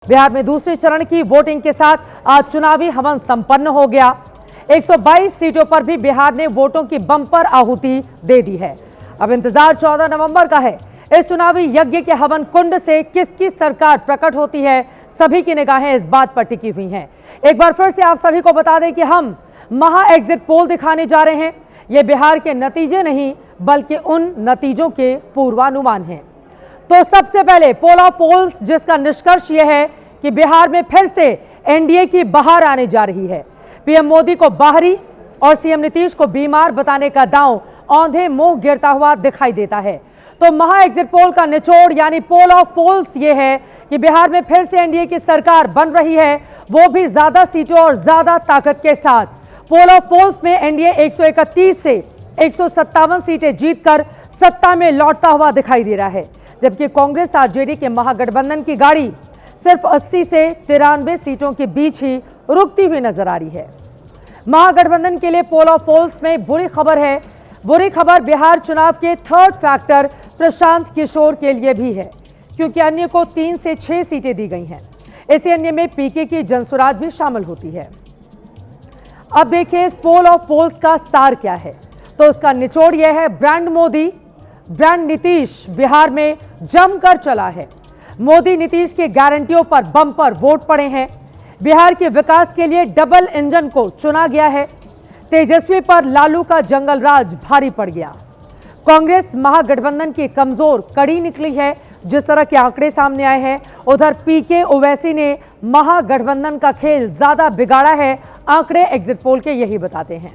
बिहार में दूसरे चरण की वोटिंग के साथ आज चुनावी हवन संपन्न हो गया। 122 सीटों पर भी बिहार ने वोटों की बम्पर आहुति दे दी है। अब इंतजार 14 नवंबर का है। इस चुनावी यज्ञ के हवन कुंड से किसकी सरकार प्रकट होती है, सभी की निगाहें इस बात पर टिकी हुई हैं। एक बार फिर से आप सभी को बता दें कि हम महा एग्जिट पोल दिखाने जा रहे हैं। ये बिहार के नतीजे नहीं बल्कि उन नतीजों के पूर्वानुमान हैं। तो सबसे पहले पोल ऑफ पोल्स, जिसका निष्कर्ष यह है कि बिहार में फिर से एनडीए की बहार आने जा रही है। पीएम मोदी को बाहरी और सीएम नीतीश को बीमार बताने का दांव औंधे मुंह गिरता हुआ दिखाई देता है। तो महा एग्जिट पोल का निचोड़ यानी पोल ऑफ पोल्स ये है कि बिहार में फिर से एनडीए की सरकार बन रही है, वो भी ज्यादा सीटों और ज्यादा ताकत के साथ। पोल ऑफ पोल्स में एनडीए 131 से 157 सीटें जीतकर सत्ता में लौटता हुआ दिखाई दे रहा है, जबकि कांग्रेस आरजेडी के महागठबंधन की गाड़ी सिर्फ 80 से 93 सीटों के बीच ही रुकती हुई नजर आ रही है। महागठबंधन के लिए पोल ऑफ पोल्स में बुरी खबर है। बुरी खबर बिहार चुनाव के थर्ड फैक्टर प्रशांत किशोर के लिए भी है, क्योंकि अन्य को 3 से 6 सीटें दी गई हैं। इसी अन्य में पीके की जनसुराज भी शामिल होती है। अब देखिए इस पोल ऑफ पोल्स का सार क्या है। तो उसका निचोड़ यह है, ब्रांड मोदी ब्रांड नीतीश बिहार में जमकर चला है। मोदी नीतीश की गारंटियों पर बम्पर वोट पड़े हैं। बिहार के विकास के लिए डबल इंजन को चुना गया है। तेजस्वी पर लालू का जंगल राज भारी पड़ गया। कांग्रेस महागठबंधन की कमजोर कड़ी निकली है। जिस तरह के आंकड़े सामने आए हैं, उधर पीके ओवैसी ने महागठबंधन का खेल ज्यादा बिगाड़ा है। आंकड़े एग्जिट पोल के यही बताते हैं।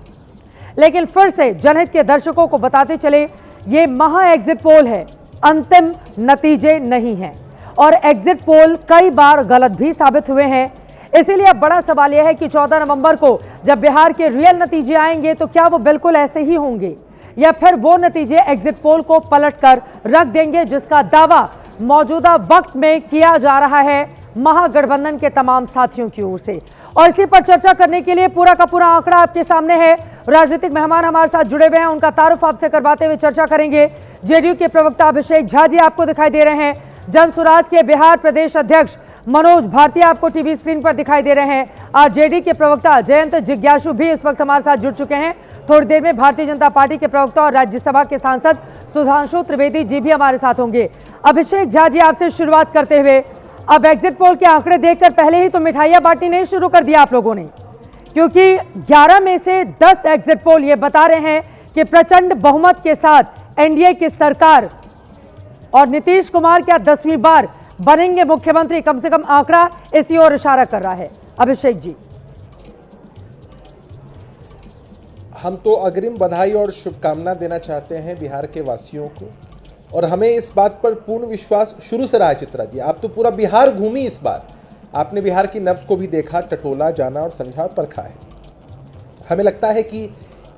लेकिन फिर से जनहित के दर्शकों को बताते चले, ये महा एग्जिट पोल है, अंतिम नतीजे नहीं हैं। और एग्जिट पोल कई बार गलत भी साबित हुए हैं। इसीलिए अब बड़ा सवाल यह है कि 14 नवंबर को जब बिहार के रियल नतीजे आएंगे तो क्या वो बिल्कुल ऐसे ही होंगे, या फिर वो नतीजे एग्जिट पोल को पलटकर रख देंगे, जिसका दावा मौजूदा वक्त में किया जा रहा है महागठबंधन के तमाम साथियों की ओर से। और इसी पर चर्चा करने के लिए पूरा का पूरा आंकड़ा आपके सामने है। राजनीतिक मेहमान हमारे साथ जुड़े हुए हैं, उनका तारुफ आपसे करवाते हुए चर्चा करेंगे। जेडीयू के प्रवक्ता अभिषेक झा जी आपको दिखाई दे रहे हैं। जनसुराज के बिहार प्रदेश अध्यक्ष मनोज भारती आपको टीवी स्क्रीन पर दिखाई दे रहे हैं। आरजेडी के प्रवक्ता जयंत जिज्ञासु भी इस वक्त हमारे साथ जुड़ चुके हैं। थोड़ी देर में भारतीय जनता पार्टी के प्रवक्ता और राज्यसभा के सांसद सुधांशु त्रिवेदी जी भी हमारे साथ होंगे। अभिषेक झा जी, आपसे शुरुआत करते हुए, अब एग्जिट पोल के आंकड़े देखकर पहले ही तो मिठाइयां बांटनी नहीं शुरू कर दिया आप लोगों ने, क्योंकि 11 में से 10 एग्जिट पोल ये बता रहे हैं कि प्रचंड बहुमत के साथ एनडीए की सरकार और नीतीश कुमार क्या 10वीं बार बनेंगे मुख्यमंत्री। कम से कम आंकड़ा इसी ओर इशारा कर रहा है। अभिषेक जी, हम तो अग्रिम बधाई और शुभकामना देना चाहते हैं बिहार के वासियों को, और हमें इस बात पर पूर्ण विश्वास शुरू से रहा है। चित्रा जी, आप तो पूरा बिहार घूमी इस बार, आपने बिहार की नब्ज को भी देखा, टटोला, जाना और समझा और परखा है। हमें लगता है कि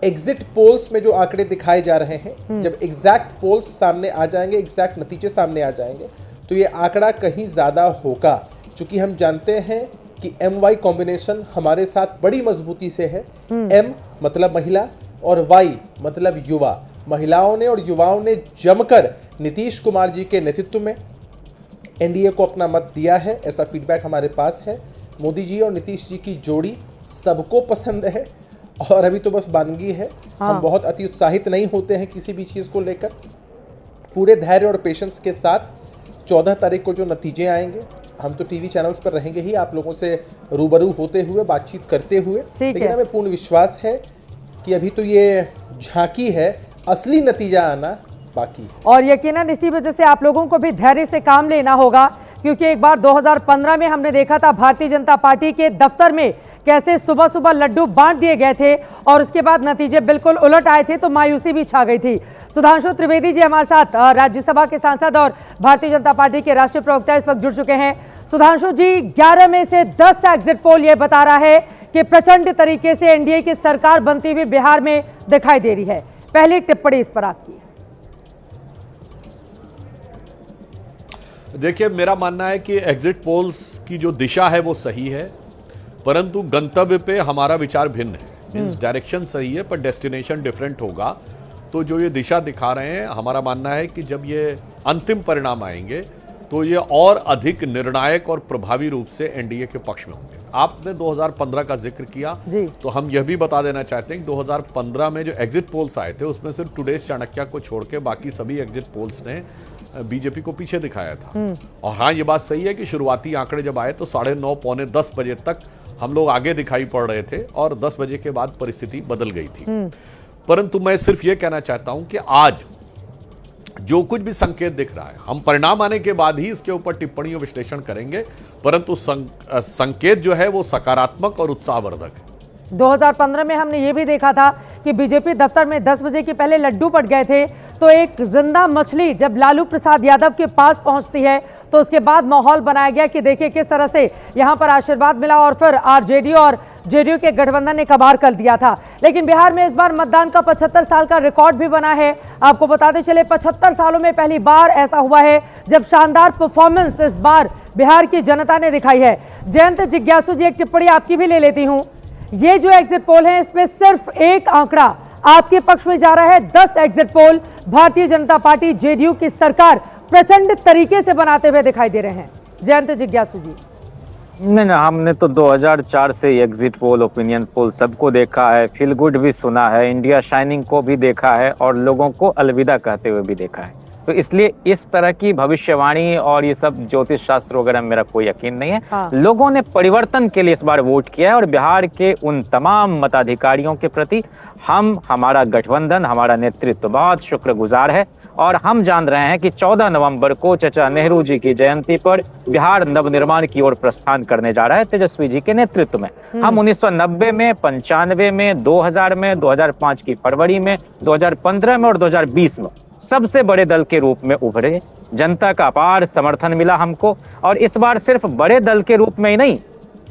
एग्जिट पोल्स में जो आंकड़े दिखाए जा रहे हैं, जब एग्जैक्ट पोल्स सामने आ जाएंगे, एग्जैक्ट नतीजे सामने आ जाएंगे, तो ये आंकड़ा कहीं ज़्यादा होगा। क्योंकि हम जानते हैं कि MY कॉम्बिनेशन हमारे साथ बड़ी मजबूती से है। M मतलब महिला और Y मतलब युवा। महिलाओं ने और युवाओं ने जमकर नीतीश कुमार जी के नेतृत्व में एनडीए को अपना मत दिया है, ऐसा फीडबैक हमारे पास है। मोदी जी और नीतीश जी की जोड़ी सबको पसंद है, और अभी तो बस बानगी है। हम बहुत अति उत्साहित नहीं होते हैं किसी भी चीज़ को लेकर। पूरे धैर्य और पेशेंस के साथ 14 तारीख को जो नतीजे आएंगे, हम तो टीवी चैनल्स पर रहेंगे ही, आप लोगों से रूबरू होते हुए, बातचीत करते हुए। लेकिन हमें पूर्ण विश्वास है कि अभी तो ये झांकी है, असली नतीजा आना बाकी। और यकीनन इसी वजह से आप लोगों को भी धैर्य से काम लेना होगा, क्योंकि एक बार 2015 में हमने देखा था भारतीय जनता पार्टी के दफ्तर में कैसे सुबह सुबह लड्डू बांट दिए गए थे और उसके बाद नतीजे बिल्कुल उलट आए थे, तो मायूसी भी छा गई थी। सुधांशु त्रिवेदी जी हमारे साथ, राज्यसभा के सांसद और भारतीय जनता पार्टी के राष्ट्रीय प्रवक्ता, इस वक्त जुड़ चुके हैं। सुधांशु जी, 11 में से 10 एग्जिट पोल ये बता रहा है कि प्रचंड तरीके से एनडीए की सरकार बनती हुई बिहार में दिखाई दे रही है। पहली टिप्पणी इस पर आपकी। देखिए, मेरा मानना है कि एग्जिट पोल्स की जो दिशा है वो सही है, परंतु गंतव्य पे हमारा विचार भिन्न है। मीन्स डायरेक्शन सही है पर डेस्टिनेशन डिफरेंट होगा। तो जो ये दिशा दिखा रहे हैं, हमारा मानना है कि जब ये अंतिम परिणाम आएंगे तो ये और अधिक निर्णायक और प्रभावी रूप से एनडीए के पक्ष में होंगे। आपने 2015 का जिक्र किया, तो हम यह भी बता देना चाहते हैं कि 2015 में जो एग्जिट पोल्स आए थे उसमें सिर्फ टुडेज चाणक्य को छोड़ के बाकी सभी एग्जिट पोल्स ने बीजेपी को पीछे दिखाया था। और हाँ, ये बात सही है कि शुरुआती आंकड़े जब आए तो 9:30 पौने 10 बजे तक हम लोग आगे दिखाई पड़ रहे थे और 10 बजे के बाद परिस्थिति बदल गई थी। परंतु मैं सिर्फ ये कहना चाहता हूं कि आज जो कुछ भी संकेत दिख रहा है, हम परिणाम आने के बाद ही इसके ऊपर टिप्पणी और विश्लेषण करेंगे, परंतु संकेत जो है वो सकारात्मक और उत्साहवर्धक है। 2015 में हमने ये भी देखा था कि बीजेपी दफ्तर में 10 बजे के पहले लड्डू पट गए थे, तो एक जिंदा मछली जब लालू प्रसाद यादव के पास पहुंचती है तो उसके बाद माहौल बनाया गया कि देखिए किस तरह से यहां पर आशीर्वाद मिला और फिर आरजेडी और जेडीयू के गठबंधन ने कबाड़ कर दिया था। लेकिन बिहार में इस बार मतदान का 75 साल का रिकॉर्ड भी बना है। आपको बताते चले 75 सालों में पहली बार ऐसा हुआ है जब शानदार परफॉर्मेंस इस बार बिहार की जनता ने दिखाई है। जयंत जिज्ञासु जी, एक टिप्पणी आपकी भी ले लेती हूं। ये जो एग्जिट पोल है इसमें सिर्फ एक आंकड़ा आपके पक्ष में जा रहा है। 10 exit poll Bharatiya Janata party JDU की सरकार प्रचंड तरीके से बनाते हुए दिखाई दे रहे हैं। जयंत जिज्ञासु जी। नहीं, हमने तो 2004 से एग्जिट पोल, ओपिनियन पोल सबको देखा है, फील गुड भी सुना है, इंडिया शाइनिंग को भी देखा है और लोगों को अलविदा कहते हुए भी देखा है। तो इसलिए इस तरह की भविष्यवाणी और ये सब ज्योतिष शास्त्र वगैरह मेरा कोई यकीन नहीं है। हाँ। लोगों ने परिवर्तन के लिए इस बार वोट किया है और बिहार के उन तमाम मताधिकारियों के प्रति हमारा गठबंधन, हमारा नेतृत्व बहुत शुक्रगुजार है। और हम जान रहे हैं कि 14 नवंबर को चाचा नेहरू जी की जयंती पर बिहार नवनिर्माण की ओर प्रस्थान करने जा रहा है तेजस्वी जी के नेतृत्व में। हम 1990 में, 95 में, 2000 में, 2005 की फरवरी में, 2015 में और 2020 में सबसे बड़े दल के रूप में उभरे। जनता का अपार समर्थन मिला हमको और इस बार सिर्फ बड़े दल के रूप में ही नहीं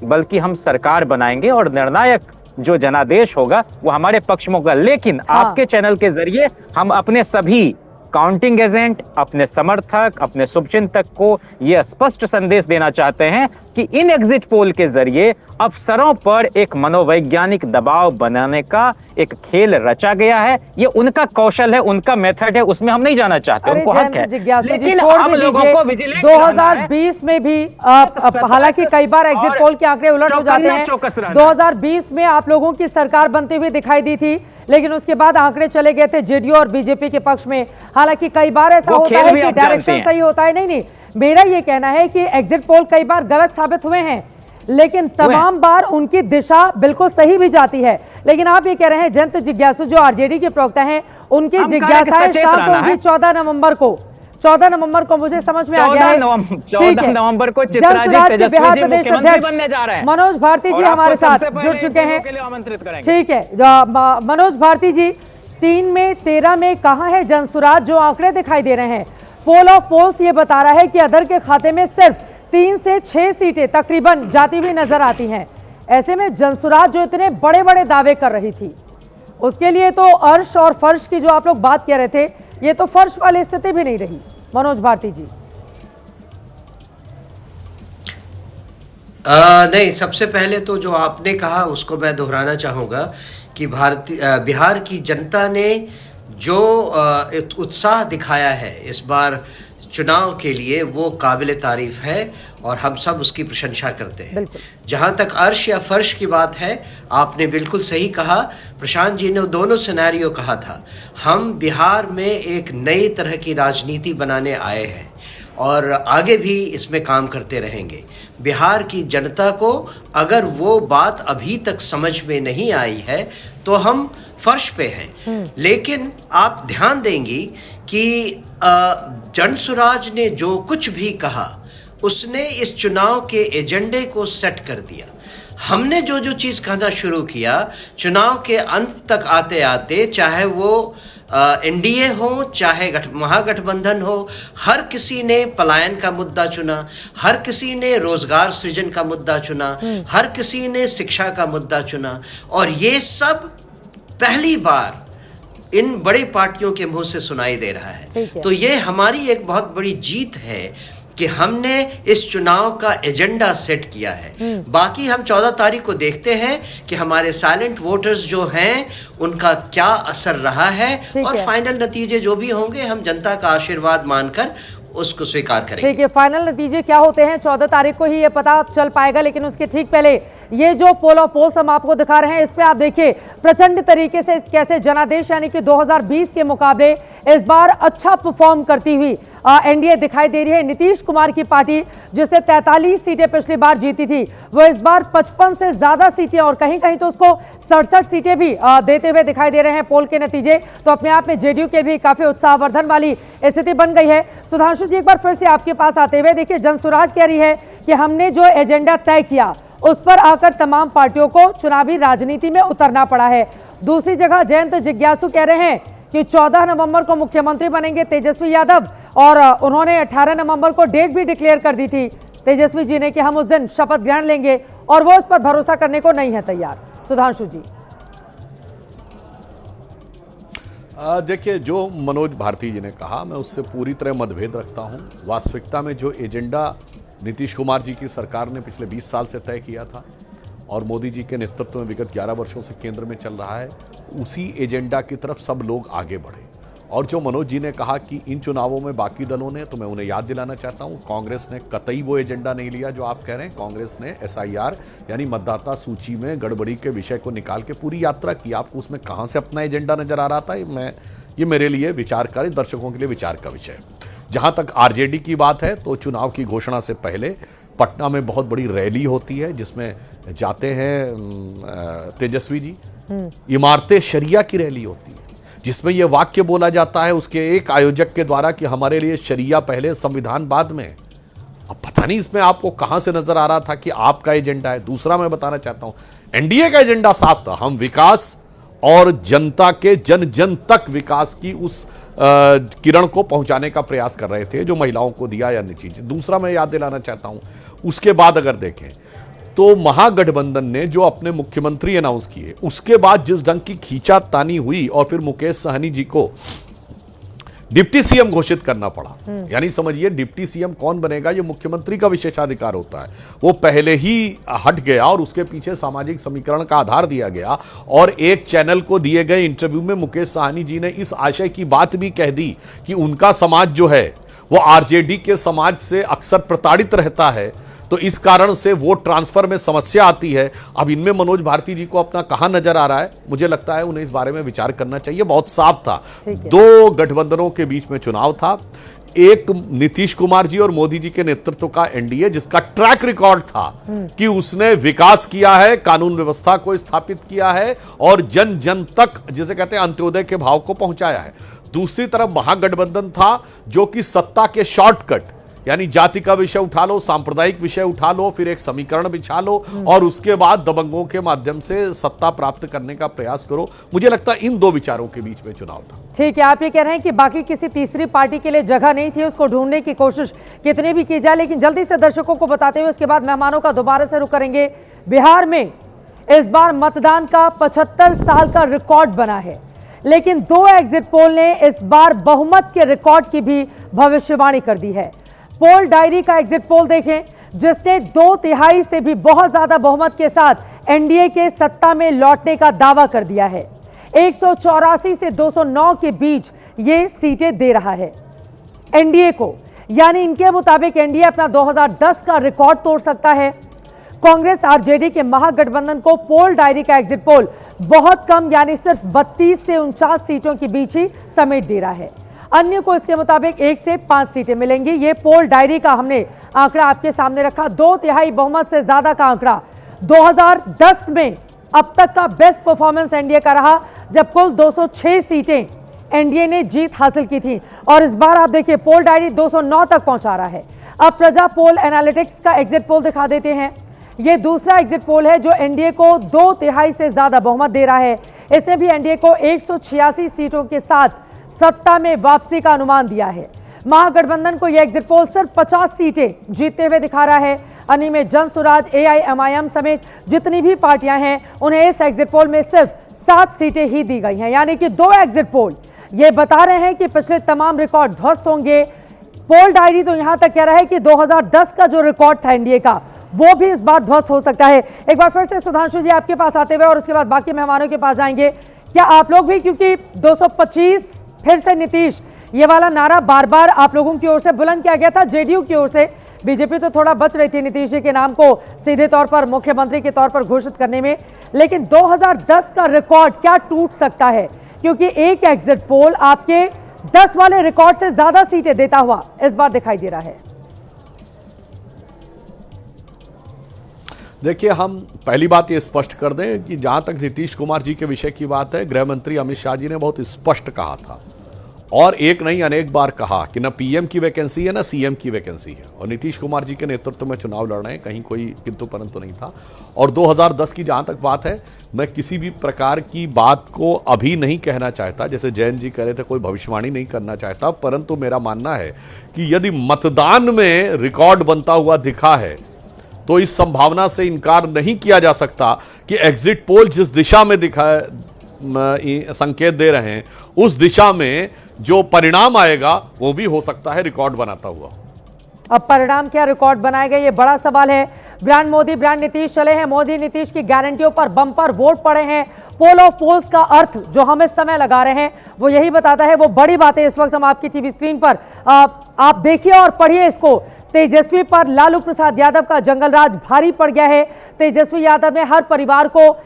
बल्कि हम सरकार बनाएंगे और निर्णायक जो जनादेश होगा वो हमारे पक्ष में होगा। लेकिन आपके चैनल के जरिए हम अपने सभी काउंटिंग एजेंट, अपने समर्थक, अपने शुभचिंतक को यह स्पष्ट संदेश देना चाहते हैं कि इन एग्जिट पोल के जरिए अफसरों पर एक मनोवैज्ञानिक दबाव बनाने का एक खेल रचा गया है। ये उनका कौशल है, उनका मेथड है, उसमें हम नहीं जाना चाहते, उनको हक है। लेकिन हम लोगों को विजिलेंट 2020 में भी हालांकि कई बार एग्जिट पोल के आंकड़े उलट हो जाते हैं। 2020 में आप लोगों की सरकार बनती हुई दिखाई दी थी, लेकिन उसके बाद आंकड़े चले गए थे जेडीयू और बीजेपी के पक्ष में। हालांकि कई बार ऐसा होता है कि डायरेक्शन सही होता है। नहीं, मेरा ये कहना है कि एग्जिट पोल कई बार गलत साबित हुए हैं, लेकिन तमाम बार उनकी दिशा बिल्कुल सही भी जाती है। लेकिन आप ये कह रहे हैं जयंत जिज्ञासु जो आरजेडी के प्रवक्ता हैं, उनकी जिज्ञासाएं शांत होंगी 14 नवंबर को। 14 नवंबर को मुझे समझ में आ गया है। 14 नवंबर को चित्रा जी तेजस्वी जी मुख्यमंत्री बनने जा रहे हैं। मनोज भारती जी हमारे साथ जुड़ चुके हैं। आमंत्रित करेंगे। ठीक है, मनोज भारती जी, 3 में 13 में कहां है जनसुराज? जो आंकड़े दिखाई दे रहे हैं, पोल ऑफ पोल्स ये बता रहा है कि अदर के खाते में सिर्फ 3 से 6 सीटें तकरीबन जाती हुई नजर आती हैं। ऐसे में जनसुराज जो इतने बड़े बड़े दावे कर रही थी, उसके लिए तो अर्श और फर्श की जो आप लोग बात कह रहे थे, ये तो फर्श वाली स्थिति भी नहीं रही। मनोज भारती जी। नहीं, सबसे पहले तो जो आपने कहा उसको मैं दोहराना चाहूँगा कि बिहार की जनता ने जो उत्साह दिखाया है इस बार चुनाव के लिए वो काबिल तारीफ है और हम सब उसकी प्रशंसा करते हैं। जहाँ तक अर्श या फर्श की बात है, आपने बिल्कुल सही कहा। प्रशांत जी ने दोनों सिनेरियो कहा था। हम बिहार में एक नई तरह की राजनीति बनाने आए हैं और आगे भी इसमें काम करते रहेंगे। बिहार की जनता को अगर वो बात अभी तक समझ में नहीं आई है तो हम फर्श पे हैं। लेकिन आप ध्यान देंगी कि जनसुराज ने जो कुछ भी कहा उसने इस चुनाव के एजेंडे को सेट कर दिया। हमने जो जो चीज़ कहना शुरू किया चुनाव के अंत तक आते आते, चाहे वो एनडीए हो चाहे महागठबंधन हो, हर किसी ने पलायन का मुद्दा चुना, हर किसी ने रोजगार सृजन का मुद्दा चुना, हर किसी ने शिक्षा का मुद्दा चुना। और ये सब पहली बार इन बड़ी पार्टियों के मुंह से सुनाई दे रहा है। तो ये हमारी एक बहुत बड़ी जीत है कि हमने इस चुनाव का एजेंडा सेट किया है। बाकी हम 14 तारीख को देखते हैं कि हमारे साइलेंट वोटर्स जो हैं उनका क्या असर रहा है और फाइनल नतीजे जो भी होंगे हम जनता का आशीर्वाद मानकर उसको स्वीकार करेंगे। ठीक है, फाइनल नतीजे क्या होते हैं 14 तारीख को ही ये पता चल पाएगा, लेकिन उसके ठीक पहले ये जो पोल ऑफ पोल्स हम आपको दिखा रहे हैं, इस पे आप देखिए प्रचंड तरीके से कैसे जनादेश यानी कि 2020 के मुकाबले इस बार अच्छा परफॉर्म करती हुई एनडीए दिखाई दे रही है। नीतीश कुमार की पार्टी जिससे 43 सीटें पिछली बार जीती थी, वो इस बार 55 से ज्यादा सीटें और कहीं कहीं तो उसको 67 सीटें भी देते हुए दिखाई दे रहे हैं पोल के नतीजे। तो अपने आप में जेडीयू के भी काफी उत्साहवर्धन वाली स्थिति बन गई है। सुधांशु जी, एक बार फिर से आपके पास आते हुए देखिए, जनसुराज कह रही है कि हमने जो एजेंडा तय किया उस पर आकर तमाम पार्टियों को चुनावी राजनीति में उतरना पड़ा है। दूसरी जगह जयंत जिज्ञासु कह रहे हैं कि 14 नवंबर को मुख्यमंत्री बनेंगे तेजस्वी यादव, और उन्होंने 18 नवंबर को डेट भी डिक्लेयर कर दी थी तेजस्वी जी ने कि हम उस दिन शपथ ग्रहण लेंगे, और वो उस पर भरोसा करने को नहीं है तैयार। सुधांशु जी, देखिए, जो मनोज भारती जी ने कहा, मैं उससे पूरी तरह मतभेद रखता हूं। वास्तविकता में जो एजेंडा नीतीश कुमार जी की सरकार ने पिछले 20 साल से तय किया था और मोदी जी के नेतृत्व में विगत 11 वर्षों से केंद्र में चल रहा है, उसी एजेंडा की तरफ सब लोग आगे बढ़े। और जो मनोज जी ने कहा कि इन चुनावों में बाकी दलों ने, तो मैं उन्हें याद दिलाना चाहता हूं, कांग्रेस ने कतई वो एजेंडा नहीं लिया जो आप कह रहे हैं। कांग्रेस ने एसआईआर यानी मतदाता सूची में गड़बड़ी के विषय को निकाल के पूरी यात्रा की। आपको उसमें कहां से अपना एजेंडा नजर आ रहा था, ये मेरे लिए विचार का, दर्शकों के लिए विचार का विषय है। जहां तक आरजेडी की बात है, तो चुनाव की घोषणा से पहले पटना में बहुत बड़ी रैली होती है जिसमें जाते हैं तेजस्वी जी। इमारते शरिया की रैली होती है जिसमें यह वाक्य बोला जाता है उसके एक आयोजक के द्वारा कि हमारे लिए शरिया पहले संविधान बाद में। अब पता नहीं इसमें आपको कहां से नजर आ रहा था कि आपका एजेंडा है। दूसरा मैं बताना चाहता हूं, एनडीए का एजेंडा साफ था, हम विकास और जनता के जन जन तक विकास की उस किरण को पहुंचाने का प्रयास कर रहे थे जो महिलाओं को दिया या नहीं चीज। दूसरा मैं याद दिलाना चाहता हूं, उसके बाद अगर देखें तो महागठबंधन ने जो अपने मुख्यमंत्री अनाउंस किए, उसके बाद जिस ढंग की खींचातानी हुई और फिर मुकेश सहनी जी को डिप्टी सीएम घोषित करना पड़ा। यानी समझिए, डिप्टी सीएम कौन बनेगा ये मुख्यमंत्री का विशेषाधिकार होता है, वो पहले ही हट गया और उसके पीछे सामाजिक समीकरण का आधार दिया गया। और एक चैनल को दिए गए इंटरव्यू में मुकेश सहनी जी ने इस आशय की बात भी कह दी कि उनका समाज जो है वो आरजेडी के समाज से अक्सर प्रताड़ित रहता है, तो इस कारण से वोट ट्रांसफर में समस्या आती है। अब इनमें मनोज भारती जी को अपना कहां नजर आ रहा है, मुझे लगता है उन्हें इस बारे में विचार करना चाहिए। बहुत साफ था, दो गठबंधनों के बीच में चुनाव था, एक नीतीश कुमार जी और मोदी जी के नेतृत्व का एनडीए जिसका ट्रैक रिकॉर्ड था कि उसने विकास किया है, कानून व्यवस्था को स्थापित किया है और जन जन तक, जिसे कहते हैं अंत्योदय के भाव को पहुंचाया है। दूसरी तरफ महागठबंधन था जो कि सत्ता के शॉर्टकट यानी जाति का विषय उठा लो, सांप्रदायिक विषय उठा लो, फिर एक समीकरण बिछा लो और उसके बाद दबंगों के माध्यम से सत्ता प्राप्त करने का प्रयास करो। मुझे लगता है इन दो विचारों के बीच में चुनाव था। ठीक है, आप ये कह रहे हैं कि बाकी किसी तीसरी पार्टी के लिए जगह नहीं थी, उसको ढूंढने की कोशिश कितनी भी की जाए। लेकिन जल्दी से दर्शकों को बताते हुए उसके बाद मेहमानों का दोबारा से रुख करेंगे। बिहार में इस बार मतदान का 75 साल का रिकॉर्ड बना है, लेकिन दो एग्जिट पोल ने इस बार बहुमत के रिकॉर्ड की भी भविष्यवाणी कर दी है। पोल डायरी का एग्जिट पोल देखें, जिसने 2/3 से भी बहुत ज्यादा बहुमत के साथ एनडीए के सत्ता में लौटने का दावा कर दिया है। 184 से 209 के बीच ये सीटें दे रहा है एनडीए को, यानी इनके मुताबिक एनडीए अपना 2010 का रिकॉर्ड तोड़ सकता है। कांग्रेस आरजेडी के महागठबंधन को पोल डायरी का एग्जिट पोल बहुत कम यानी सिर्फ 32 से 49 सीटों के बीच ही समेट दे रहा है। अन्य को इसके मुताबिक 1 से 5 सीटें मिलेंगी। ये पोल डायरी का हमने आंकड़ा आपके सामने रखा। 2/3 बहुमत से ज्यादा का आंकड़ा 2010 में अब तक का बेस्ट परफॉर्मेंस एनडीए का रहा, जब कुल 206 सीटें एनडीए ने जीत हासिल की थी। और इस बार आप देखिए पोल डायरी 209 तक पहुंचा रहा है। अब प्रजा पोल एनालिटिक्स का एग्जिट पोल दिखा देते हैं। ये दूसरा एग्जिट पोल है जो एनडीए को 2/3 से ज्यादा बहुमत दे रहा है। इसने भी एनडीए को 186 सीटों के साथ सत्ता में वापसी का अनुमान दिया है। महागठबंधन को यह एग्जिट पोल सिर्फ 50 सीटें जीतते हुए दिखा रहा है। अन्य में जनसुराज, एआईएमआईएम समेत जितनी भी पार्टियां हैं उन्हें इस एग्जिट पोल में सिर्फ 7 सीटें ही दी गई हैं। यानी कि दो एग्जिट पोल ये बता रहे हैं कि पिछले तमाम रिकॉर्ड ध्वस्त होंगे। पोल डायरी तो यहां तक कह रहा है कि 2010 का जो रिकॉर्ड था एनडीए का, वो भी इस बार ध्वस्त हो सकता है। एक बार फिर से सुधांशु जी आपके पास आते हुए और उसके बाद बाकी मेहमानों के पास जाएंगे। क्या आप लोग भी, क्योंकि 225 फिर से नीतीश ये वाला नारा बार बार आप लोगों की ओर से बुलंद किया गया था, जेडीयू की ओर से। बीजेपी तो थोड़ा बच रही थी नीतीश जी के नाम को सीधे तौर पर मुख्यमंत्री के तौर पर घोषित करने में, लेकिन 2010 का रिकॉर्ड क्या टूट सकता है? क्योंकि एक एग्जिट पोल आपके 10 वाले रिकॉर्ड से ज्यादा सीटें देता हुआ इस बार दिखाई दे रहा है। देखिए, हम पहली बात ये स्पष्ट कर दें कि जहां तक नीतीश कुमार जी के विषय की बात है, गृह मंत्री अमित शाह जी ने बहुत स्पष्ट कहा था और एक नहीं अनेक बार कहा कि न पीएम की वैकेंसी है न सीएम की वैकेंसी है, और नीतीश कुमार जी के नेतृत्व में चुनाव लड़ रहे हैं, कहीं कोई किंतु परंतु नहीं था। और 2010 की जहां तक बात है, मैं किसी भी प्रकार की बात को अभी नहीं कहना चाहता, जैसे जैन जी कह रहे थे, कोई भविष्यवाणी नहीं करना चाहता, परंतु मेरा मानना है कि यदि मतदान में रिकॉर्ड बनता हुआ दिखा है तो इस संभावना से इनकार नहीं किया जा सकता कि एग्जिट पोल जिस दिशा में संकेत दे रहे हैं उस दिशा में जो परिणाम आएगा वो भी हो सकता है रिकॉर्ड बनाता हुआ। अब परिणाम क्या रिकॉर्ड बनाएगा, ये बड़ा सवाल है। ब्रांड मोदी ब्रांड नीतीश चले हैं, मोदी नीतीश की गारंटियों पर बम्पर वोट पड़े हैं। पोल ऑफ पोल्स का अर्थ जो हम इस समय लगा रहे हैं वो यही बताता है। वो बड़ी बातें इस वक्त हम आपकी टीवी स्क्रीन पर आप देखिए और पढ़िए इसको। तेजस्वी पर लालू प्रसाद यादव का जंगलराज भारी पड़ गया है। तेजस्वी यादव ने हर परिवार को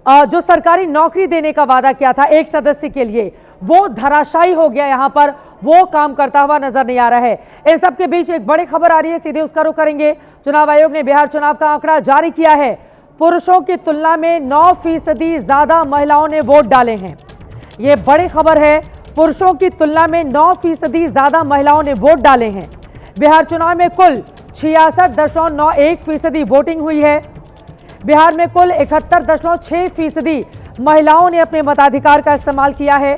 जो सरकारी नौकरी देने का वादा किया था एक सदस्य के लिए, वो धराशायी हो गया। यहां पर वो काम करता हुआ नजर नहीं आ रहा है। इन सब के बीच एक बड़ी खबर आ रही है, सीधे उसका रुख करेंगे। चुनाव आयोग ने बिहार चुनाव का आंकड़ा जारी किया है। पुरुषों की तुलना में 9% ज्यादा महिलाओं ने वोट डाले हैं। ये बड़ी खबर है, पुरुषों की तुलना में 9% ज्यादा महिलाओं ने वोट डाले हैं। बिहार चुनाव में कुल 66.91% वोटिंग हुई है। बिहार में कुल 71.6% महिलाओं ने अपने मताधिकार का इस्तेमाल किया है,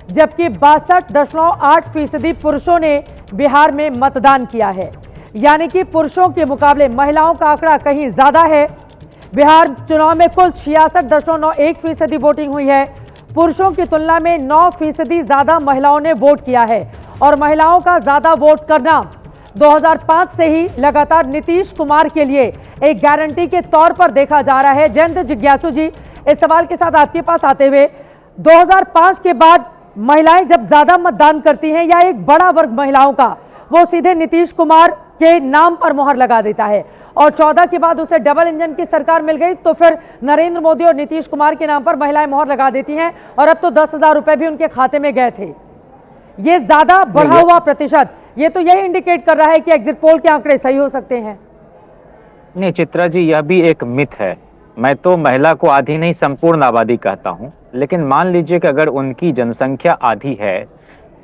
जबकि 62.8% पुरुषों ने बिहार में मतदान किया है। यानी कि पुरुषों के मुकाबले महिलाओं का आंकड़ा कहीं ज्यादा है। बिहार चुनाव में कुल 66.91% वोटिंग हुई है। पुरुषों की तुलना में 9% ज्यादा महिलाओं ने वोट किया है। और महिलाओं का ज्यादा वोट करना 2005 से ही लगातार नीतीश कुमार के लिए एक गारंटी के तौर पर देखा जा रहा है। जयंत जिज्ञासु जी, इस सवाल के साथ आपके पास आते हुए, 2005 के बाद महिलाएं जब ज्यादा मतदान करती हैं या एक बड़ा वर्ग महिलाओं का वो सीधे नीतीश कुमार के नाम पर मोहर लगा देता है, और 14 के बाद उसे डबल इंजन की सरकार मिल गई तो फिर नरेंद्र मोदी और नीतीश कुमार के नाम पर महिलाएं मोहर लगा देती हैं, और अब तो 10,000 रुपए भी उनके खाते में गए थे। ये ज्यादा बढ़ा हुआ प्रतिशत, ये तो यही इंडिकेट कर रहा है कि एग्जिट पोल के आंकड़े सही हो सकते हैं। नहीं चित्रा जी, यह भी एक मिथ है। मैं तो महिला को आधी नहीं संपूर्ण आबादी कहता हूं, लेकिन मान लीजिए कि अगर उनकी जनसंख्या आधी है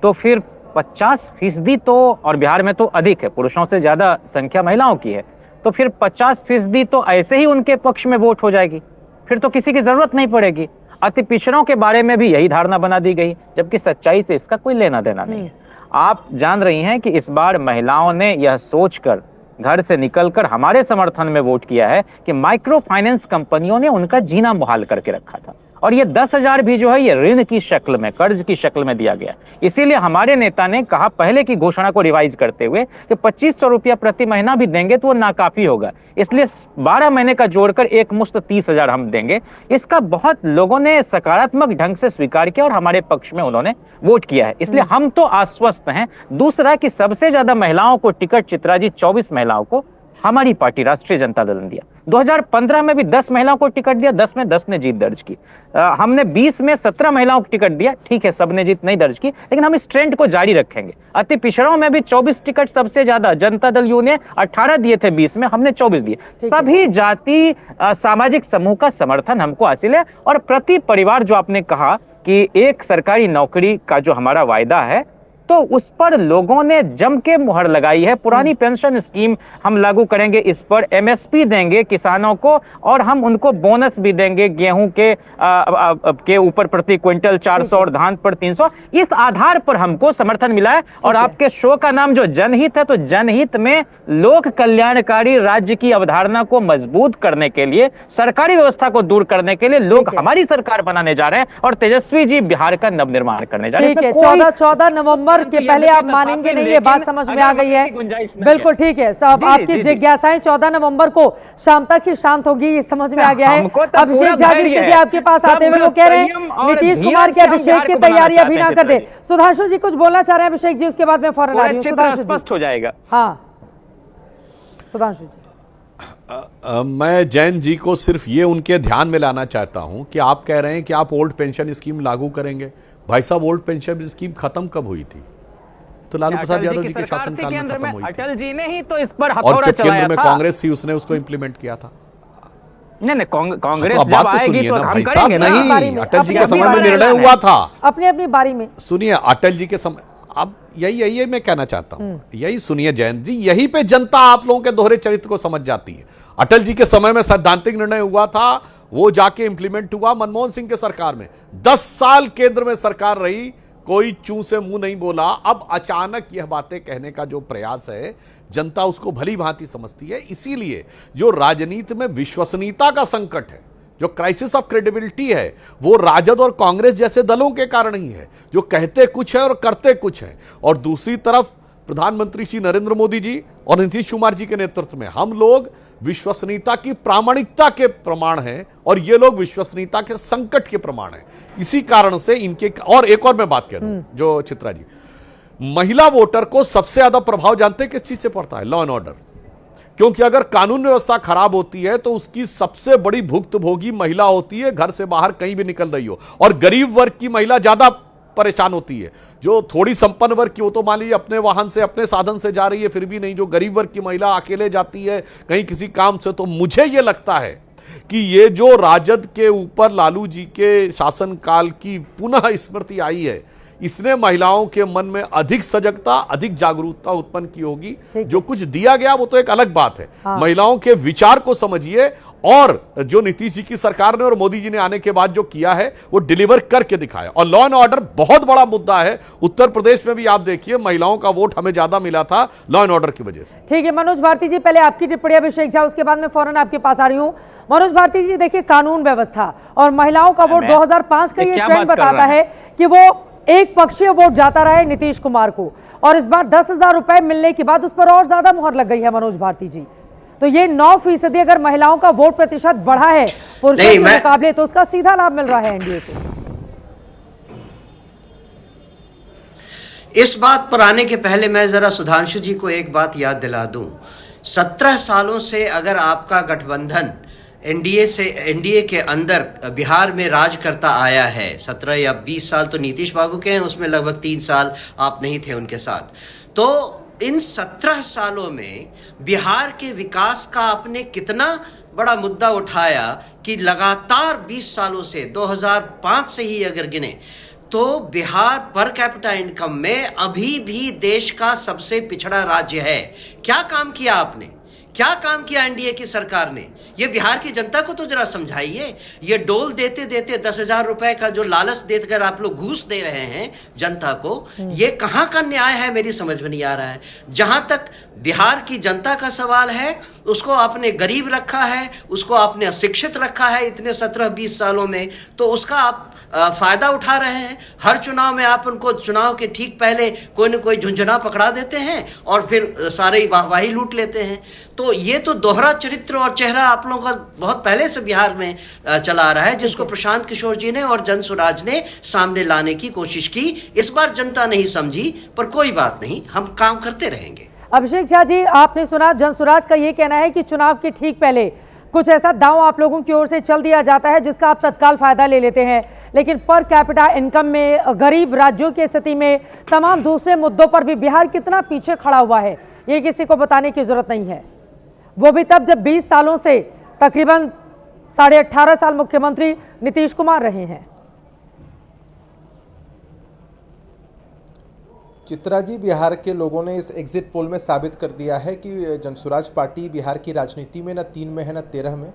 तो फिर 50% तो, और बिहार में तो अधिक है, पुरुषों से ज्यादा संख्या महिलाओं की है, तो फिर 50% तो ऐसे ही उनके पक्ष में वोट हो जाएगी, फिर तो किसी की जरूरत नहीं पड़ेगी। अति पिछड़ों के बारे में भी यही धारणा बना दी गई, जबकि सच्चाई से इसका कोई लेना देना नहीं है। आप जान रही हैं कि इस बार महिलाओं ने यह सोचकर घर से निकलकर हमारे समर्थन में वोट किया है कि माइक्रो फाइनेंस कंपनियों ने उनका जीना मुहाल करके रखा था, और ये 10,000 भी जो है ये ऋण की शक्ल में, कर्ज की शक्ल में दिया गया। इसीलिए हमारे नेता ने कहा पहले की घोषणा को रिवाइज करते हुए कि 2500 रुपया प्रति महीना भी देंगे तो वो नाकाफी होगा, इसलिए 12 महीने का जोड़कर एक मुश्त 30,000 हम देंगे। इसका बहुत लोगों ने सकारात्मक ढंग से स्वीकार किया और हमारे पक्ष में उन्होंने वोट किया है, इसलिए हम तो आश्वस्त हैं। दूसरा कि सबसे ज्यादा महिलाओं को टिकट, चित्रा जी, 24 महिलाओं को हमारी पार्टी राष्ट्रीय जनता दल ने दिया। 2015 में भी 10 महिलाओं को टिकट दिया, 10 में 10 ने जीत दर्ज की। हमने 20 में 17 महिलाओं को टिकट दिया, ठीक है सबने जीत नहीं दर्ज की, लेकिन हम इस ट्रेंड को जारी रखेंगे। अति पिछड़ों में भी 24 टिकट सबसे ज्यादा, जनता दल यू ने 18 दिए थे 20 में, हमने 24 दिए। सभी जाति सामाजिक समूह का समर्थन हमको हासिल है। और प्रति परिवार जो आपने कहा कि एक सरकारी नौकरी का जो हमारा वायदा है, तो उस पर लोगों ने जम के मुहर लगाई है। पुरानी पेंशन स्कीम हम लागू करेंगे, इस पर एमएसपी देंगे किसानों को, और हम उनको बोनस भी देंगे गेहूं के ऊपर प्रति क्विंटल 400 और धान पर 300। इस आधार पर हमको समर्थन मिला है। और आपके शो का नाम जो जनहित है, तो जनहित में लोक कल्याणकारी राज्य की अवधारणा को मजबूत करने के लिए, सरकारी व्यवस्था को दूर करने के लिए लोग हमारी सरकार बनाने जा रहे हैं, और तेजस्वी जी बिहार का नवनिर्माण करने जा रहे हैं। 14 नवंबर नवंबर के पहले आप मानेंगे नहीं, ये बात समझ में आ गई है। बिल्कुल ठीक है साहब, आपकी जिज्ञासाएं 14 नवंबर को शाम तक ही शांत होगी, ये समझ में आ गया है। अभिषेक झा जी सीधे आपके पास आते हुए वो कह रहे हैं नीतीश कुमार के अभिषेक की तैयारी अभी ना कर दे। सुधांशु जी कुछ बोलना चाह रहे हैं अभिषेक जी, उसके बाद में फौरन आ रही हूं। सुधांशु स्पष्ट हो जाएगा। हाँ सुधांशु जी, मैं जैन जी को सिर्फ ये उनके ध्यान में लाना चाहता हूं कि आप कह रहे हैं कि आप ओल्ड पेंशन स्कीम लागू करेंगे। भाई साहब, ओल्ड पेंशन स्कीम खत्म कब हुई थी? तो लालू प्रसाद यादव जी के शासनकाल में खत्म हुई थी। अटल जी ने ही तो इस पर और हथौड़ा जब केंद्र चलाया में था। कांग्रेस थी उसने उसको इंप्लीमेंट किया था। नहीं कांग्रेस तो अब बात तो आएगी सुनिए तो ना हम भाई साहब, करेंगे ना। नहीं अटल जी के अपनी समय में बारी निर्णय में हुआ था। अपनी अपनी बारी में सुनिए, अटल जी के समय, अब यही मैं कहना चाहता हूं, यही सुनिए जयंत जी, यही पे जनता आप लोगों के दोहरे चरित्र को समझ जाती है। अटल जी के समय में सैद्धांतिक निर्णय हुआ था, वो जाके इंप्लीमेंट हुआ मनमोहन सिंह के सरकार में। 10 साल केंद्र में सरकार रही, कोई चू से मुंह नहीं बोला। अब अचानक यह बातें कहने का जो प्रयास है, जनता उसको भली भांति समझती है। इसीलिए जो राजनीति में विश्वसनीयता का संकट है, जो क्राइसिस ऑफ क्रेडिबिलिटी है, वो राजद और कांग्रेस जैसे दलों के कारण ही है, जो कहते कुछ है और करते कुछ है। और दूसरी तरफ प्रधानमंत्री श्री नरेंद्र मोदी जी और नीतीश कुमार जी के नेतृत्व में हम लोग विश्वसनीयता की प्रामाणिकता के प्रमाण हैं और ये लोग विश्वसनीयता के संकट के प्रमाण हैं। इसी कारण से इनके, और एक और मैं बात कह दूं, जो चित्रा जी, महिला वोटर को सबसे ज्यादा प्रभाव जानते हैं किस चीज से पड़ता है? Law and order. क्योंकि अगर कानून व्यवस्था खराब होती है तो उसकी सबसे बड़ी भुक्तभोगी महिला होती है, घर से बाहर कहीं भी निकल रही हो। और गरीब वर्ग की महिला ज्यादा परेशान होती है। जो थोड़ी संपन्न वर्ग की, वो तो मान लीजिए अपने वाहन से, अपने साधन से जा रही है, फिर भी नहीं। जो गरीब वर्ग की महिला अकेले जाती है कहीं किसी काम से, तो मुझे यह लगता है कि ये जो राजद के ऊपर लालू जी के शासनकाल की पुनः स्मृति आई है, इसने महिलाओं के मन में अधिक सजगता, अधिक जागरूकता उत्पन्न की होगी। जो कुछ दिया गया वो तो एक अलग बात है। हाँ। महिलाओं के विचार को समझिए, और जो नीतीश जी की सरकार ने और मोदी जी ने आने के बाद जो किया है वो डिलीवर करके दिखाया। और लॉ एंड ऑर्डर बहुत बड़ा मुद्दा है। उत्तर प्रदेश में भी आप देखिए, महिलाओं का वोट हमें ज्यादा मिला था लॉ एंड ऑर्डर की वजह से। ठीक है मनोज भारती जी, पहले आपकी टिप्पणी अभिषेक झा, उसके बाद में फौरन आपके पास आ रही हूँ। मनोज भारती जी, देखिए कानून व्यवस्था और महिलाओं का वोट 2005 का ये ट्रेंड बताता है कि वो एक पक्षीय वोट जाता रहा है नीतीश कुमार को, और इस बार 10,000 रुपए मिलने के बाद उस पर और ज्यादा मुहर लग गई है मनोज भारती जी। तो ये 9% अगर महिलाओं का वोट प्रतिशत बढ़ा है पुरुषों के मुकाबले, तो उसका सीधा लाभ मिल रहा है एनडीए को। इस बात पर आने के पहले मैं जरा सुधांशु जी को एक बात याद दिला दूं। 17 सालों से अगर आपका गठबंधन एनडीए के अंदर बिहार में राज करता आया है, 17 या 20 साल तो नीतीश बाबू के हैं, उसमें लगभग 3 साल आप नहीं थे उनके साथ। तो इन 17 सालों में बिहार के विकास का आपने कितना बड़ा मुद्दा उठाया कि लगातार 20 सालों से 2005 से ही अगर गिने तो बिहार पर कैपिटा इनकम में अभी भी देश का सबसे पिछड़ा राज्य है। क्या काम किया आपने? क्या काम किया एनडीए की सरकार ने? ये बिहार की जनता को तो जरा समझाइए। ये डोल देते देते 10,000 रुपए का जो लालच देकर आप लोग घूस दे रहे हैं जनता को, ये कहां का न्याय है? मेरी समझ में नहीं आ रहा है। जहां तक बिहार की जनता का सवाल है, उसको आपने गरीब रखा है, उसको आपने अशिक्षित रखा है इतने 17-20 सालों में, तो उसका आप फायदा उठा रहे हैं। हर चुनाव में आप उनको चुनाव के ठीक पहले कोई न कोई झुंझुना पकड़ा देते हैं और फिर सारे वाहवाही लूट लेते हैं। तो ये तो दोहरा चरित्र और चेहरा आप लोगों का बहुत पहले से बिहार में चला आ रहा है, जिसको प्रशांत किशोर जी ने और जनसुराज ने सामने लाने की कोशिश की। इस बार जनता नहीं समझी, पर कोई बात नहीं, हम काम करते रहेंगे। अभिषेक झा जी, आपने सुना जनसुराज का ये कहना है कि चुनाव के ठीक पहले कुछ ऐसा दांव आप लोगों की ओर से चल दिया जाता है जिसका आप तत्काल फायदा ले लेते हैं, लेकिन पर कैपिटा इनकम में, गरीब राज्यों की स्थिति में, तमाम दूसरे मुद्दों पर भी बिहार कितना पीछे खड़ा हुआ है ये किसी को बताने की जरूरत नहीं है। वो भी तब जब 20 सालों से तकरीबन 18.5 साल मुख्यमंत्री नीतीश कुमार रहे हैं। चित्रा जी, बिहार के लोगों ने इस एग्जिट पोल में साबित कर दिया है कि जनसुराज पार्टी बिहार की राजनीति में न 3 में है न 13 में।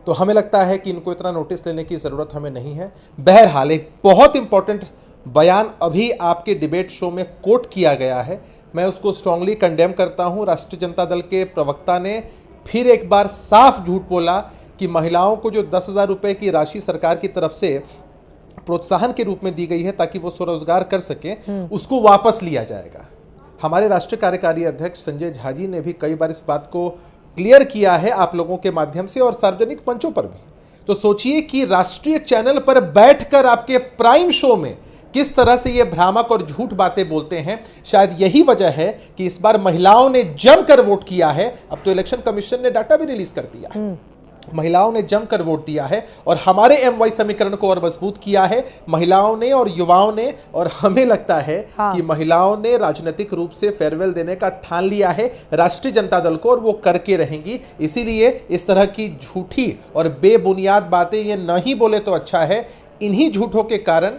तो हमें लगता है कि इनको इतना नोटिस लेने की ज़रूरत हमें नहीं है। बहरहाल एक बहुत इंपॉर्टेंट बयान अभी आपके डिबेट शो में कोट किया गया है, मैं उसको स्ट्रांगली कंडेम करता हूं। राष्ट्रीय जनता दल के प्रवक्ता ने फिर एक बार साफ झूठ बोला कि महिलाओं को जो 10,000 रुपये की राशि सरकार की तरफ से प्रोत्साहन के रूप में दी गई है ताकि वो स्वरोजगार कर सके, उसको वापस लिया जाएगा। हमारे राष्ट्रीय कार्यकारी अध्यक्ष संजय झा जी ने भी कई बार इस बात को क्लियर किया है आप लोगों के माध्यम से और सार्वजनिक मंचों पर भी। तो सोचिए कि राष्ट्रीय चैनल पर बैठकर आपके प्राइम शो में किस तरह से ये भ्रामक और झूठ बातें बोलते हैं। शायद यही वजह है कि इस बार महिलाओं ने जमकर वोट किया है। अब तो इलेक्शन कमीशन ने डाटा भी रिलीज कर दिया, महिलाओं ने जमकर वोट दिया है और हमारे MY समीकरण को और मजबूत किया है महिलाओं ने और युवाओं ने। और हमें लगता है कि महिलाओं ने राजनीतिक रूप से फेयरवेल देने का ठान लिया है राष्ट्रीय जनता दल को और वो करके रहेंगी। इसीलिए इस तरह की झूठी और बेबुनियाद बातें ये नहीं बोले तो अच्छा है। इन्हीं झूठों के कारण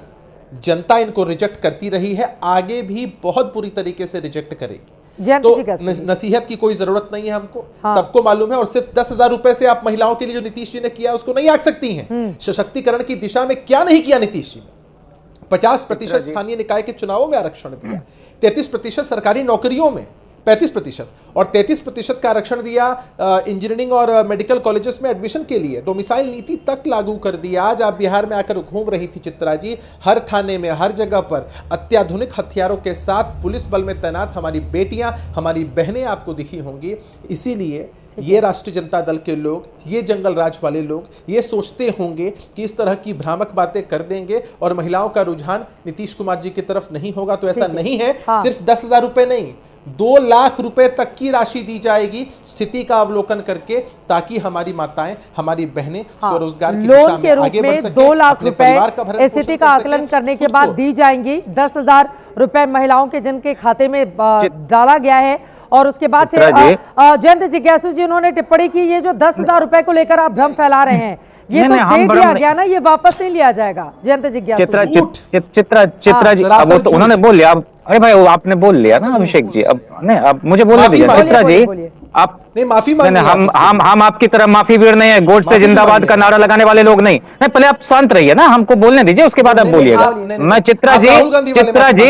जनता इनको रिजेक्ट करती रही है, आगे भी बहुत बुरी तरीके से रिजेक्ट करेगी। तो नसीहत की कोई जरूरत नहीं है हमको, सबको मालूम है। और सिर्फ 10,000 रुपए से आप महिलाओं के लिए जो नीतीश जी ने किया उसको नहीं आंक सकती हैं। सशक्तिकरण की दिशा में क्या नहीं किया नीतीश जी ने। 50% स्थानीय निकाय के चुनावों में आरक्षण दिया, 33% सरकारी नौकरियों में, 35% और 33% का आरक्षण दिया इंजीनियरिंग और मेडिकल कॉलेजेस में एडमिशन के लिए। डोमिसाइल नीति तक लागू कर दिया। आज आप बिहार में आकर घूम रही थी चित्रा जी, हर थाने में हर जगह पर अत्याधुनिक हथियारों के साथ पुलिस बल में तैनात हमारी बेटियां, हमारी बहनें आपको दिखी होंगी। इसीलिए ये राष्ट्रीय जनता दल के लोग, ये जंगल राज वाले लोग ये सोचते होंगे कि इस तरह की भ्रामक बातें कर देंगे और महिलाओं का रुझान नीतीश कुमार जी की तरफ नहीं होगा। तो ऐसा नहीं है। सिर्फ 10,000 रुपए नहीं, 2 लाख रुपए तक की राशि दी जाएगी स्थिति का अवलोकन करके, ताकि हमारी माताएं, हमारी बहनें स्वरोजगार की दिशा में आगे बढ़ सकें। 2 लाख रुपए स्थिति का आकलन करने के बाद दी जाएंगी। 10,000 रुपए महिलाओं के जिनके खाते में डाला गया है। और उसके बाद से जयंत जिज्ञासु जी उन्होंने टिप्पणी की, ये जो 10,000 रुपए को लेकर आप भ्रम फैला रहे हैं ये तो दे दिया गया ना, ये वापस नहीं लिया जाएगा। जयंत जिज्ञासु चित्रा जी वो तो उन्होंने बोल लिया। अरे भाई वो आपने बोल लिया ना अभिषेक जी, अब नहीं अब मुझे बोलने दीजिए। चित्रा जी आप नहीं माफी हम आपकी तरह माफी वीर नहीं है, गोड से जिंदाबाद का नारा लगाने वाले लोग नहीं। पहले आप शांत रहिए ना, हमको बोलने दीजिए, उसके बाद आप बोलिएगा। मैं चित्रा जी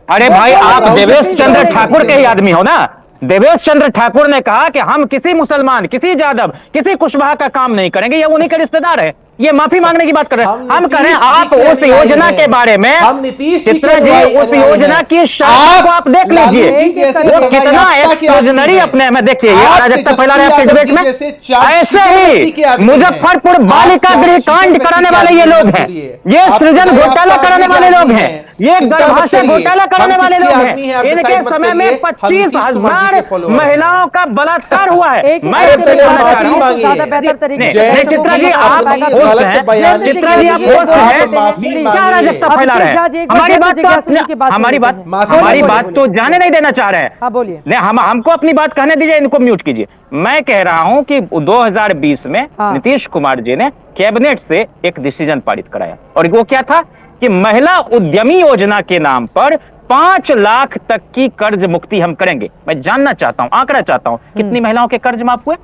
अरे भाई आप देवेश चंद्र ठाकुर के ही आदमी हो ना। देवेश चंद्र ठाकुर ने कहा कि हम किसी मुसलमान, किसी यादव, किसी कुशवाहा का काम नहीं करेंगे, ये उन्हीं के रिश्तेदार है। ये माफी मांगने की बात कर रहे हैं। हम करें आप उस योजना के बारे में, चित्रा जी उस योजना की शर्त को आप देख लीजिए, वो कितना एक्सट्राऑर्डिनरी अपने में। देखिए ये अराजकता फैला रहे हैं आपके डिबेट में। ऐसे ही मुजफ्फरपुर बालिका गृह कांड कराने वाले ये लोग हैं, ये सृजन घोटाला कराने वाले लोग हैं, ये गर्भाशय घोटाला कराने वाले लोग हैं। इनके समय में 25,000 महिलाओं का बलात्कार हुआ है। मैं चित्रा जी आप चित्रा जी आप क्या अराजकता फैला रहे हैं। हमारी बात तो जाने नहीं देना चाह रहे हैं। बोलिए, हमको अपनी बात कहने दीजिए, इनको म्यूट कीजिए। मैं कह रहा हूं कि 2020 में नीतीश कुमार जी ने कैबिनेट से एक डिसीजन पारित कराया और वो क्या था कि महिला उद्यमी योजना के नाम पर 5 लाख तक की कर्ज मुक्ति हम करेंगे। मैं जानना चाहता हूं, आंकड़ा चाहता हूं, कितनी महिलाओं के कर्ज माफ हुए,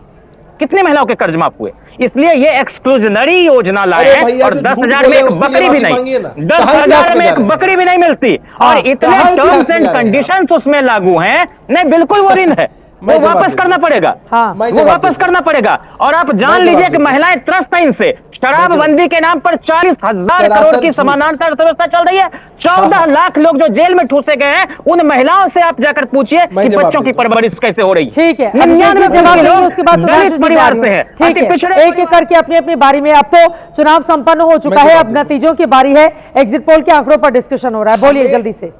कितनी महिलाओं के कर्ज माफ हुए। इसलिए ये एक्सक्लूजनरी योजना लाए हैं और 10,000 में एक बकरी भी नहीं, 10,000 में एक बकरी भी नहीं मिलती और इतने टर्म्स एंड कंडीशंस उसमें लागू हैं। नहीं बिल्कुल वो ऋण है, वो वापस करना पड़ेगा। वो वापस करना पड़ेगा। और आप जान लीजिए कि महिलाएं त्रस्त हैं इनसे। शराबबंदी के नाम पर 40,000 करोड़ की समानांतर अर्थव्यवस्था चल रही है। 14 लाख लोग जो जेल में ठूसे गए हैं, उन महिलाओं से आप जाकर पूछिए कि बच्चों की परवरिश कैसे हो रही है। ठीक है, 99% लोग दलित परिवार से हैं। ठीक है, एक एक करके अपनी अपनी बारी में। अब तो चुनाव संपन्न हो चुका है, अब नतीजों की बारी है। एग्जिट पोल के आंकड़ों पर डिस्कशन हो रहा है। बोलिए जल्दी से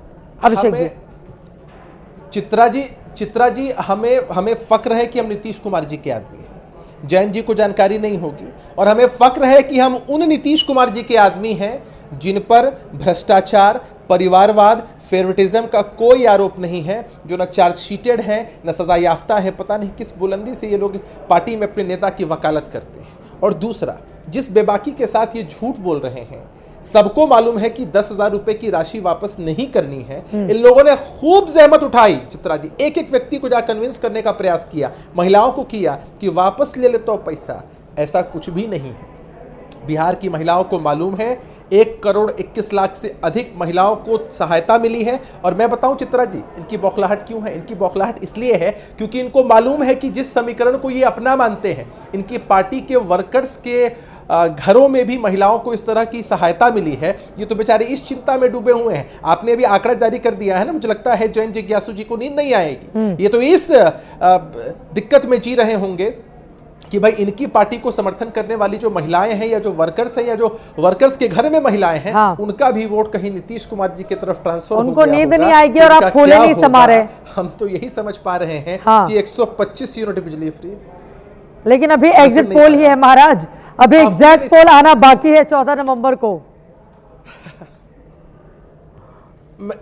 अभिषेक जी। चित्रा जी हमें फक्र है कि हम नीतीश कुमार जी के आदमी हैं। जैन जी को जानकारी नहीं होगी। और हमें फक्र है कि हम उन नीतीश कुमार जी के आदमी हैं जिन पर भ्रष्टाचार, परिवारवाद, फेवरेटिज्म का कोई आरोप नहीं है, जो न चार्जशीटेड है न सजा याफ्ता है। पता नहीं किस बुलंदी से ये लोग पार्टी में अपने नेता की वकालत करते हैं। और दूसरा, जिस बेबाकी के साथ ये झूठ बोल रहे हैं, सबको मालूम है कि 10,000 रुपए की राशि वापस नहीं करनी है। इन लोगों ने खूब जहमत उठाई चित्रा जी, एक एक व्यक्ति को जा कन्विंस करने का प्रयास किया, महिलाओं को किया कि वापस ले ले तो पैसा। ऐसा कुछ भी नहीं है। बिहार की महिलाओं को मालूम है 1 करोड़ 21 लाख से अधिक महिलाओं को सहायता मिली है। और मैं बताऊं चित्रा जी, इनकी बौखलाहट क्यों है? इनकी बौखलाहट इसलिए है क्योंकि इनको मालूम है कि जिस समीकरण को ये अपना मानते हैं, इनकी पार्टी के वर्कर्स के घरों में भी महिलाओं को इस तरह की सहायता मिली है, ये तो बेचारे इस चिंता में डूबे हुए हैं। आपने अभी आंकड़ा जारी कर दिया है ना, मुझे लगता है जैन जिज्ञासु जी को नींद नहीं आएगी। ये तो इस दिक्कत में जी रहे होंगे कि भाई इनकी पार्टी को समर्थन करने वाली जो महिलाएं हैं या जो वर्कर्स हैं या जो वर्कर्स के घर में महिलाएं हैं, हाँ। उनका भी वोट कहीं नीतीश कुमार जी की तरफ ट्रांसफर उनको हो गया, नींद नहीं आएगी और आप फूले नहीं समा रहे। हम तो यही समझ पा रहे हैं कि 125 यूनिट बिजली फ्री, लेकिन अभी एग्जिट पोल ही है महाराज, अभी एग्जैक्ट पोल आना बाकी है 14 नवंबर को।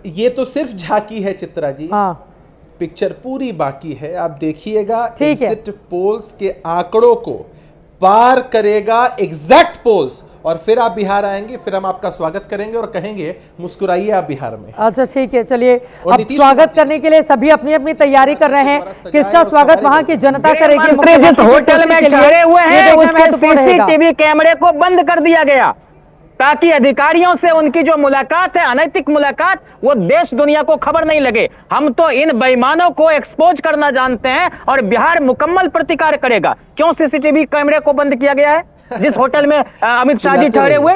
ये तो सिर्फ झांकी है चित्रा जी, हाँ। पिक्चर पूरी बाकी है। आप देखिएगा एग्जिट पोल्स के आंकड़ों को पार करेगा एग्जैक्ट पोल्स, और फिर आप बिहार आएंगे, फिर हम आपका स्वागत करेंगे और कहेंगे मुस्कुराइए आप बिहार में। अच्छा ठीक है, चलिए अब स्वागत करने के लिए सभी अपनी अपनी तैयारी कर रहे हैं। किसका स्वागत वहां की जनता करेगी? जिस होटल में ठहरे हुए हैं उसके सीसीटीवी कैमरे को बंद कर दिया गया ताकि अधिकारियों से उनकी जो मुलाकात है, अनैतिक मुलाकात, वो देश दुनिया को खबर नहीं लगे। हम तो इन बेईमानों को एक्सपोज करना जानते हैं और बिहार मुकम्मल प्रतिकार करेगा। क्यों सीसीटीवी कैमरे को बंद किया गया है जिस होटल में अमित शाह जी ठहरे हुए?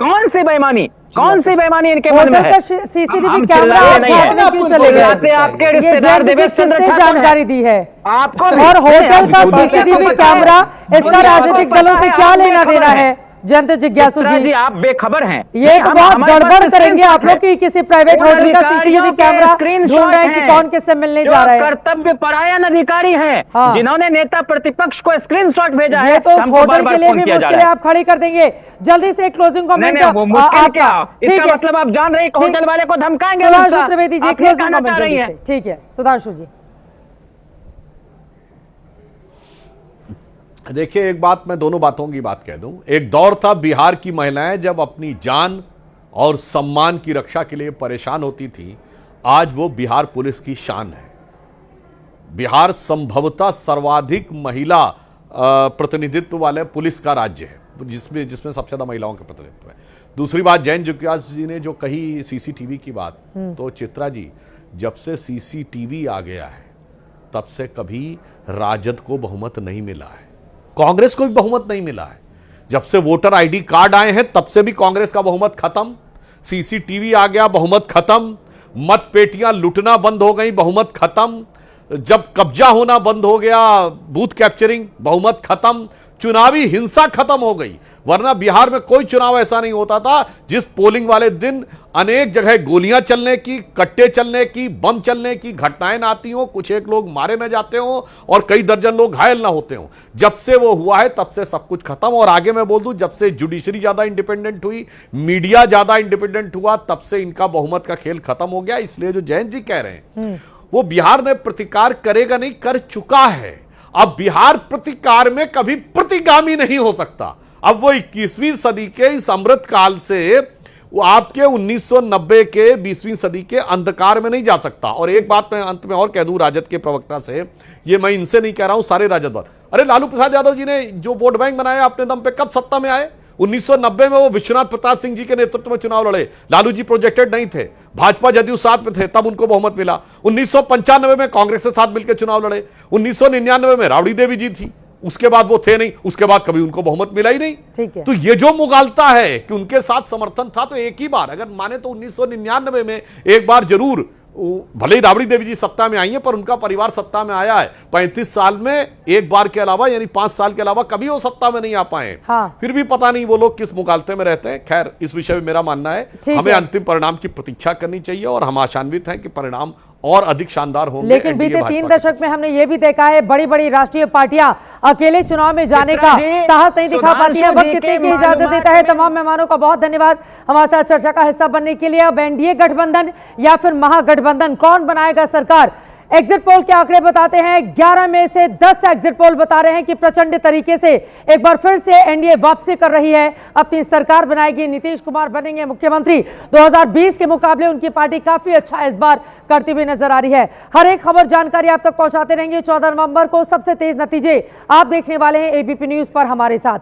कौन सी बेईमानी, कौन सी बेईमानी इनके मन में है? सीसीटीवी कैमरा नहीं है, आपके रिश्तेदार देवेश चंद्र जानकारी दी है आपको, और होटल का सीसीटीवी कैमरा इसका राजनीतिक दलों से क्या लेना देना है? जयंत जिज्ञासु जी, आप बेखबर हैं। ये तो बहुत गड़बड़ करेंगे आप लोग की किसी प्राइवेट होटल का सीसीटीवी कैमरा ढूंढ रहे हैं कि कौन किससे मिलने जा रहा है। कर्तव्य परायण अधिकारी हैं, हाँ। जिन्होंने नेता प्रतिपक्ष को स्क्रीनशॉट भेजा है, तो होटल के लिए भी मुश्किलें आप खड़ी कर देंगे। जल्दी से एक क्लोजिंग कमेंट। इसका मतलब आप जान रहे हैं होटल वाले को धमकाएंगे। Sudhanshu Trivedi ji closing comment. ठीक है सुधांशु जी। देखिए, एक बात मैं दोनों बातों की बात कह दूं। एक दौर था बिहार की महिलाएं जब अपनी जान और सम्मान की रक्षा के लिए परेशान होती थी, आज वो बिहार पुलिस की शान है। बिहार संभवतः सर्वाधिक महिला प्रतिनिधित्व वाले पुलिस का राज्य है, जिसमें सबसे ज्यादा महिलाओं का प्रतिनिधित्व है। दूसरी बात, जैन जिज्ञासु जी ने जो कही सीसीटीवी की बात, तो चित्रा जी, जब से सीसीटीवी आ गया है तब से कभी राजद को बहुमत नहीं मिला है, कांग्रेस को भी बहुमत नहीं मिला है। जब से वोटर आईडी कार्ड आए हैं तब से भी कांग्रेस का बहुमत खत्म। सीसीटीवी आ गया, बहुमत खत्म। मत पेटियां लुटना बंद हो गई, बहुमत खत्म। जब कब्जा होना बंद हो गया, बूथ कैप्चरिंग, बहुमत खत्म। चुनावी हिंसा खत्म हो गई, वरना बिहार में कोई चुनाव ऐसा नहीं होता था जिस पोलिंग वाले दिन अनेक जगह गोलियां चलने की, कट्टे चलने की, बम चलने की घटनाएं ना आती हो, कुछ एक लोग मारे न जाते हो और कई दर्जन लोग घायल ना होते हो। जब से वो हुआ है तब से सब कुछ खत्म। और आगे मैं बोल दूं, जब से जुडिशरी ज्यादा इंडिपेंडेंट हुई, मीडिया ज्यादा इंडिपेंडेंट हुआ, तब से इनका बहुमत का खेल खत्म हो गया। इसलिए जो जैन जी कह रहे हैं वो बिहार में प्रतिकार करेगा नहीं, कर चुका है। अब बिहार प्रतिकार में कभी प्रतिगामी नहीं हो सकता। अब वो 21वीं सदी के इस अमृत काल से वो आपके 1990 के 20वीं सदी के अंधकार में नहीं जा सकता। और एक बात मैं अंत में और कह दूं राजद के प्रवक्ता से, ये मैं इनसे नहीं कह रहा हूं, सारे राजद पर, अरे लालू प्रसाद यादव जी ने जो वोट बैंक बनाया अपने दम पे, कब सत्ता में आए? 1990 में वो विश्वनाथ प्रताप सिंह जी के नेतृत्व में चुनाव लड़े, लालू जी प्रोजेक्टेड नहीं थे, भाजपा जदयू साथ में थे, तब उनको बहुमत मिला। 1995 में कांग्रेस के साथ मिलकर चुनाव लड़े, 1999 में राबड़ी देवी जी थी, उसके बाद वो थे नहीं, उसके बाद कभी उनको बहुमत मिला ही नहीं। तो ये जो मुगालता है कि उनके साथ समर्थन था, तो एक ही बार अगर माने तो 1999 में एक बार जरूर, भले ही राबड़ी देवी जी सत्ता में आई है पर उनका परिवार सत्ता में आया है। 35 साल में एक बार के अलावा, यानी 5 साल के अलावा कभी वो सत्ता में नहीं आ पाए। हाँ। फिर भी पता नहीं वो लोग किस मुगालते में रहते हैं। खैर, इस विषय में मेरा मानना है हमें अंतिम परिणाम की प्रतीक्षा करनी चाहिए और हम आशान्वित हैं कि परिणाम और अधिक शानदार होंगे। लेकिन बीते 3 दशक में हमने ये भी देखा है, बड़ी बड़ी राष्ट्रीय पार्टियां अकेले चुनाव में जाने का साहस नहीं दिखा पाती है। वक्त कितने की इजाजत देता है। तमाम मेहमानों का बहुत धन्यवाद हमारे साथ चर्चा का हिस्सा बनने के लिए। अब एनडीए गठबंधन या फिर महागठबंधन, कौन बनाएगा सरकार? एग्जिट पोल के आंकड़े बताते हैं 11 में से 10 एग्जिट पोल बता रहे हैं कि प्रचंड तरीके से एक बार फिर से एनडीए वापसी कर रही है, अपनी सरकार बनाएगी, नीतीश कुमार बनेंगे मुख्यमंत्री। 2020 के मुकाबले उनकी पार्टी काफी अच्छा इस बार करती हुई नजर आ रही है। हर एक खबर जानकारी आप तक पहुंचाते रहेंगे। 14 नवंबर को सबसे तेज नतीजे आप देखने वाले हैं एबीपी न्यूज पर हमारे साथ।